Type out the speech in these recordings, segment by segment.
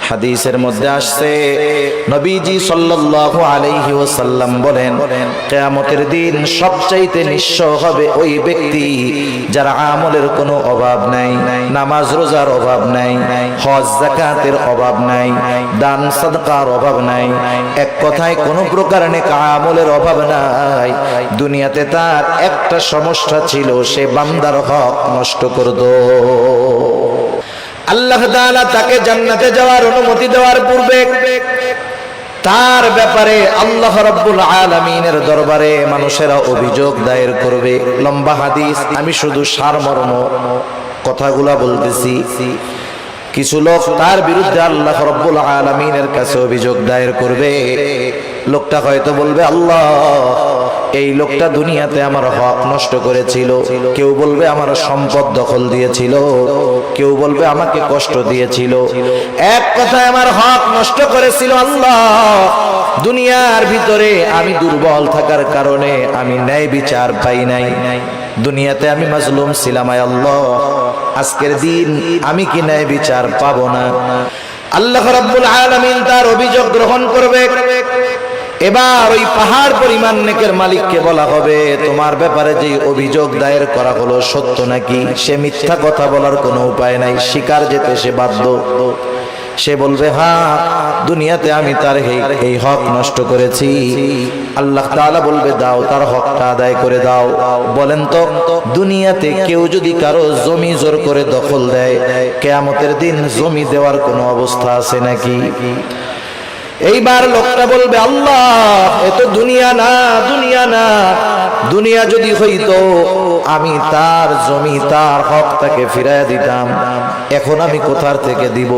হাদিসের মধ্যে আসছে নবীজি সাল্লাল্লাহু আলাইহি ওয়াসাল্লাম বলেন, কিয়ামতের দিন সবচাইতে নিঃস্ব হবে ওই ব্যক্তি যার আমলের কোনো অভাব নাই, নামাজ রোজার অভাব নাই, হজ যাকাতের অভাব নাই, দান সাদকার অভাব নাই, এক কথায় কোনো প্রকার নেক আমলের অভাব নাই। দুনিয়াতে তার একটা সমস্যা ছিল, সে বান্দার হক নষ্ট করত। আল্লাহ তাআলা তাকে জান্নাতে যাওয়ার অনুমতি দেওয়ার পূর্বে তার ব্যাপারে আল্লাহ রাব্বুল আলামিনের দরবারে মানুষেরা অভিযোগ দায়ের করবে। লম্বা হাদিস, আমি শুধু সারমর্ম কথাগুলা বলতেছি। কিছু লোক তার বিরুদ্ধে আল্লাহ রাব্বুল আলামিনের কাছে অভিযোগ দায়ের করবে। লোকটা হয়তো বলবে, আল্লাহ এই লোকটা দুনিয়াতে আমার হক নষ্ট করেছিল, কেউ বলবে আমার সম্পদ দখল দিয়েছিল, কেউ বলবে আমাকে কষ্ট দিয়েছিল, এক কথায় আমার হক নষ্ট করেছিল। আল্লাহ, দুনিয়ার ভিতরে আমি দুর্বল থাকার কারণে আমি ন্যায় বিচার পাই নাই, দুনিয়াতে আমি মাজলুম ছিলাম। আল্লাহ, আজকের দিন আমি কি ন্যায় বিচার পাবো না? আল্লাহ রাব্বুল আলামিন তার অভিযোগ গ্রহণ করবে। এবার ওই পাহাড় পরিমাণ নেকের মালিককে বলা হবে, তোমার ব্যাপারে যে অভিযোগ দায়ের করা হলো সত্য নাকি? সে মিথ্যা কথা বলার কোনো উপায় নাই, স্বীকার যেতে সে বাধ্য। সে বলবে, হ্যাঁ, দুনিয়াতে আমি তার এই হক নষ্ট করেছি। আল্লাহ তাআলা বলবে, দাও, তার হকটা আদায় করে দাও। বলেন তো, দুনিয়াতে কেউ যদি কারো জমি জোর করে দখল দেয়, কিয়ামতের দিন জমি দেওয়ার কোনো অবস্থা আছে নাকি? এইবার লোকটা বলবে, আল্লাহ, এ তো দুনিয়া না, দুনিয়া না। দুনিয়া যদি হইতো আমি তার জমি, তার হক তাকে ফিরাইয়া দিতাম, এখন আমি কোথার থেকে দিব?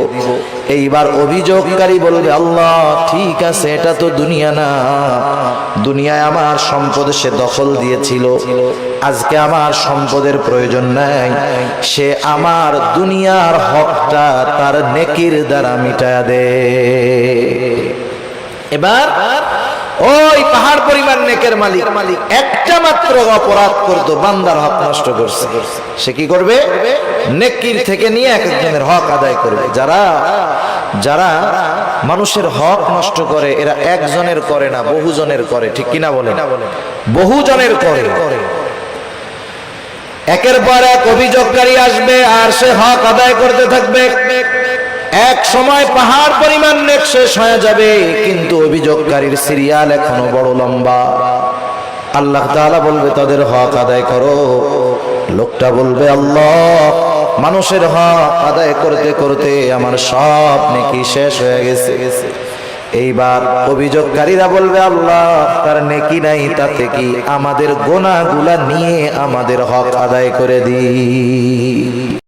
এইবার অভিযোগকারী বলবে, আল্লাহ, ঠিক আছে, এটা তো দুনিয়া না, দুনিয়ায় আমার সম্পদ সে দখল দিয়েছিল, আজকে আমার সম্পদের প্রয়োজন নাই, সে আমার দুনিয়ার হকটা তার নেকির দ্বারা মিটায়া দে। এবার ওই পাহাড় পরিমাণ নেকের মালিক একটা মাত্র অপরাধ করতো, বান্দার হক নষ্ট করছে, সে কি করবে? নেকির থেকে নিয়ে এক একজনের হক আদায় করবে। যারা যারা মানুষের হক নষ্ট করে, এরা একজনের করে না, বহুজনের করে, ঠিক কিনা বলেন? বহুজনের করে। একের পর এক অভিযোগকারী আসবে আর সে হক আদায় করতে থাকবে। এক সময় পাহাড় পরিমাণ নেক শেষ হয়ে যাবে, কিন্তু অভিযোগকারীর সিরিয়াল এখনো বড় লম্বা। আল্লাহ তাআলা বলবে, তাদের হক আদায় করো। লোকটা বলবে, আল্লাহ, মানুষের হক আদায় করতে করতে আমার সব নেকি শেষ হয়ে গেছে। এইবার অভিযোগকারীরা বলবে, আল্লাহ, তার নেকি নাই, তাতে কি, আমাদের গুনাহগুলা নিয়ে আমাদের হক আদায় করে দিই।